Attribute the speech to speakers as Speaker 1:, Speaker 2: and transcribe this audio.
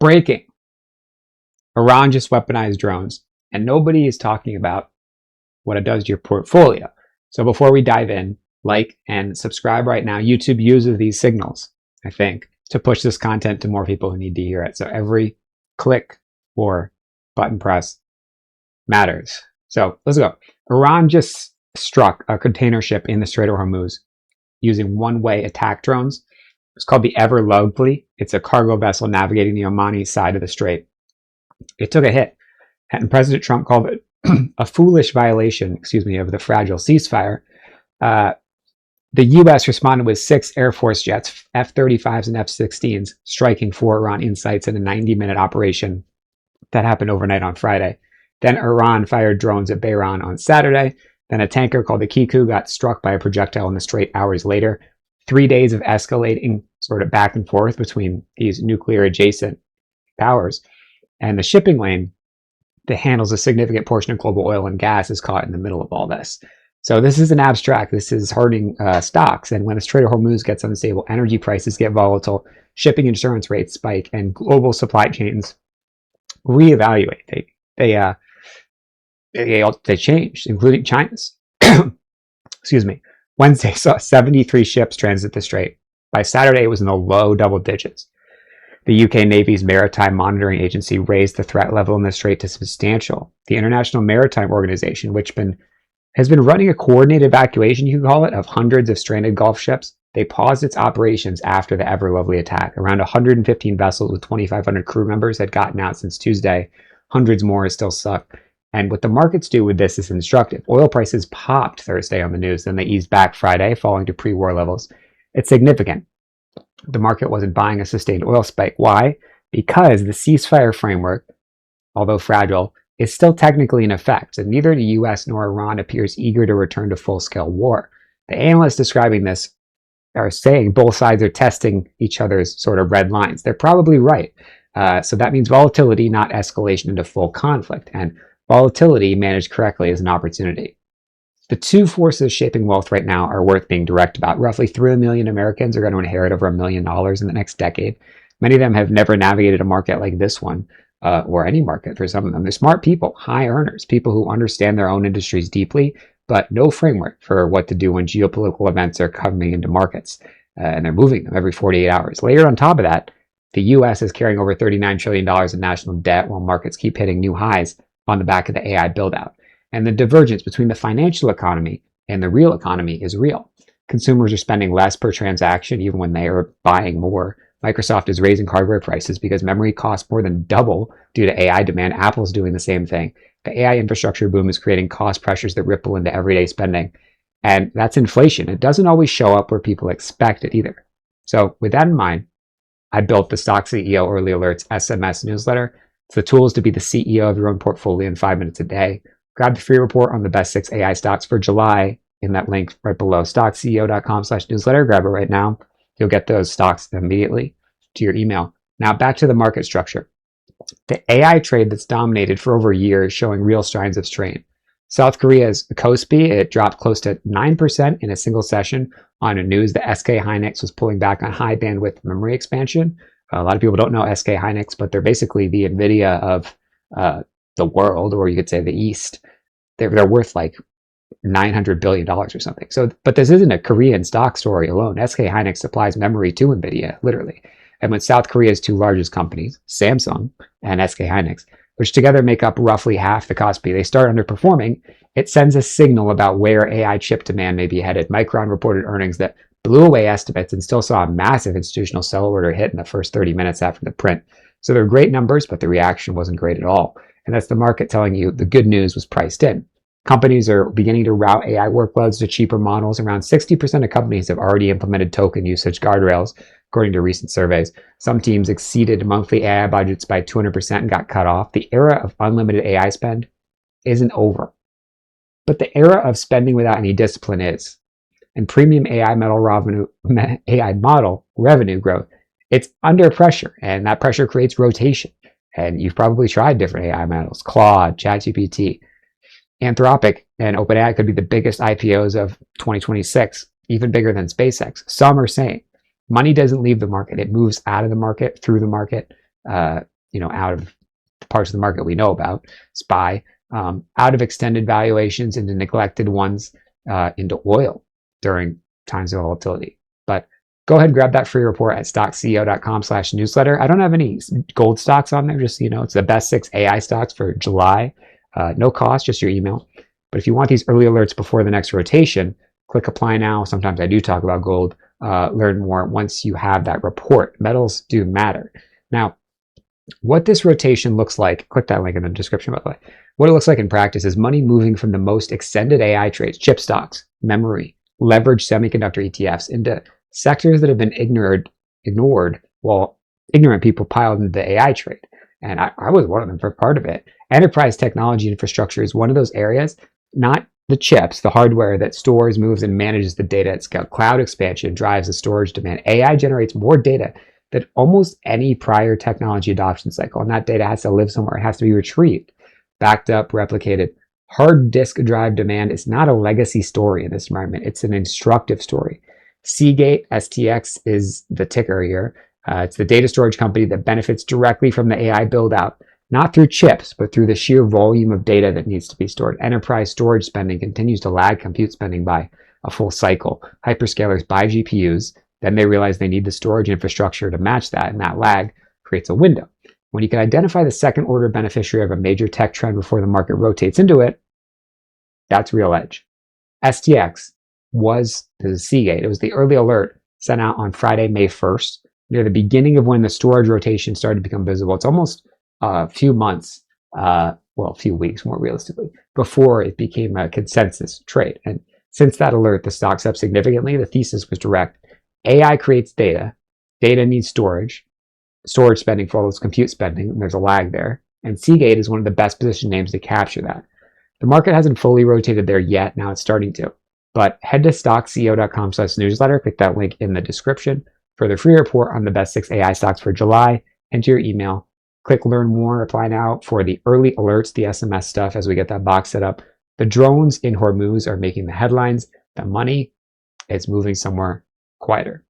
Speaker 1: Breaking. Iran just weaponized drones, and nobody is talking about what it does to your portfolio. So before we dive in, like and subscribe right now. YouTube uses these signals, I think, to push this content to more people who need to hear it. So every click or button press matters. So let's go. Iran just struck a container ship in the Strait of Hormuz using one-way attack drones. It's called the Ever Lovely. It's a cargo vessel navigating the Omani side of the strait. It took a hit, and President Trump called it a foolish violation, of the fragile ceasefire. The U.S. responded with 6 Air Force jets, F-35s and F-16s, striking 4 Iran in-sights in a 90-minute operation that happened overnight on Friday. Then Iran fired drones at Bahrain on Saturday. Then a tanker called the Kiku got struck by a projectile in the strait hours later. 3 days of escalating sort of back and forth between these nuclear-adjacent powers. And the shipping lane that handles a significant portion of global oil and gas is caught in the middle of all this. So this is an abstract. This is hurting stocks. And when the Strait of Hormuz gets unstable, energy prices get volatile, shipping insurance rates spike, and global supply chains reevaluate. They changed, including China's. Wednesday saw 73 ships transit the strait. By Saturday, it was in the low double digits. The UK Navy's Maritime Monitoring Agency raised the threat level in the strait to substantial. The International Maritime Organization, which has been running a coordinated evacuation, you could call it, of hundreds of stranded Gulf ships, they paused its operations after the Ever Lovely attack. Around 115 vessels with 2,500 crew members had gotten out since Tuesday. Hundreds more are still stuck. And what the markets do with this is instructive. Oil prices popped Thursday on the news, then they eased back Friday, falling to pre-war levels. It's significant. The market wasn't buying a sustained oil spike. Why? Because the ceasefire framework, although fragile, is still technically in effect, and neither the US nor Iran appears eager to return to full-scale war. The analysts describing this are saying both sides are testing each other's sort of red lines. They're probably right. So that means volatility, not escalation into full conflict. And volatility managed correctly is an opportunity. The two forces shaping wealth right now are worth being direct about. Roughly 3 million Americans are going to inherit over $1 million in the next decade. Many of them have never navigated a market like this one, or any market for some of them. They're smart people, high earners, people who understand their own industries deeply, but no framework for what to do when geopolitical events are coming into markets, and they're moving them every 48 hours. Later on top of that, the U.S. is carrying over $39 trillion in national debt while markets keep hitting new highs on the back of the AI build-out. And the divergence between the financial economy and the real economy is real. Consumers are spending less per transaction even when they are buying more. Microsoft is raising hardware prices because memory costs more than double due to AI demand. Apple's doing the same thing. The AI infrastructure boom is creating cost pressures that ripple into everyday spending. And that's inflation. It doesn't always show up where people expect it either. So with that in mind, I built the Stock CEO Early Alerts SMS newsletter. It's the tools to be the CEO of your own portfolio in 5 minutes a day. Grab the free report on the best 6 AI stocks for July in that link right below, stockceo.com/newsletter. Grab it right now. You'll get those stocks immediately to your email. Now back to the market structure. The AI trade that's dominated for over a year is showing real signs of strain. South Korea's Kospi, it dropped close to 9% in a single session on news that SK Hynix was pulling back on high bandwidth memory expansion. A lot of people don't know SK Hynix, but they're basically the NVIDIA of the world, or you could say the East. They're worth like $900 billion or something. So, but this isn't a Korean stock story alone. SK Hynix supplies memory to NVIDIA, literally. And when South Korea's two largest companies, Samsung and SK Hynix, which together make up roughly half the Kospi, they start underperforming, it sends a signal about where AI chip demand may be headed. Micron reported earnings that blew away estimates and still saw a massive institutional sell order hit in the first 30 minutes after the print. So they're great numbers, but the reaction wasn't great at all. And that's the market telling you the good news was priced in. Companies are beginning to route AI workloads to cheaper models. Around 60% of companies have already implemented token usage guardrails, according to recent surveys. Some teams exceeded monthly AI budgets by 200% and got cut off. The era of unlimited AI spend isn't over. But the era of spending without any discipline is. And premium AI model revenue growth, it's under pressure, and that pressure creates rotation. And you've probably tried different AI models, Claude, ChatGPT. Anthropic and OpenAI could be the biggest IPOs of 2026, even bigger than SpaceX. Some are saying money doesn't leave the market. It moves out of the market, through the market. out of the parts of the market we know about, SPY, out of extended valuations into neglected ones, into oil during times of volatility. But go ahead and grab that free report at stockceo.com/newsletter. I don't have any gold stocks on there, just so you know. It's the best 6 AI stocks for July. No cost, just your email. But if you want these early alerts before the next rotation, click apply now. Sometimes I do talk about gold. Learn more once you have that report. Metals do matter. Now, what this rotation looks like, click that link in the description, by the way. What it looks like in practice is money moving from the most extended AI trades, chip stocks, memory, leveraged semiconductor ETFs, into sectors that have been ignored while ignorant people piled into the AI trade. And I was one of them for part of it. Enterprise technology infrastructure is one of those areas, not the chips, the hardware that stores, moves, and manages the data at scale. Cloud expansion drives the storage demand. AI generates more data than almost any prior technology adoption cycle. And that data has to live somewhere. It has to be retrieved, backed up, replicated. Hard disk drive demand is not a legacy story in this environment. It's an instructive story. Seagate, STX is the ticker here. It's the data storage company that benefits directly from the AI build out, not through chips, but through the sheer volume of data that needs to be stored. Enterprise storage spending continues to lag compute spending by a full cycle. Hyperscalers buy GPUs, then they realize they need the storage infrastructure to match that, and that lag creates a window. When you can identify the second order beneficiary of a major tech trend before the market rotates into it, that's real edge. STX was the Seagate. It was the early alert sent out on Friday, May 1st, near the beginning of when the storage rotation started to become visible. It's almost a few months, a few weeks more realistically, before it became a consensus trade. And since that alert, the stock's up significantly. The thesis was direct. AI creates data. Data needs storage. Storage spending follows compute spending, and there's a lag there. And Seagate is one of the best positioned names to capture that. The market hasn't fully rotated there yet. Now it's starting to. But head to stockceo.com/newsletter. Click that link in the description for the free report on the best 6 AI stocks for July. Enter your email. Click learn more, apply now for the early alerts, the SMS stuff as we get that box set up. The drones in Hormuz are making the headlines. The money is moving somewhere quieter.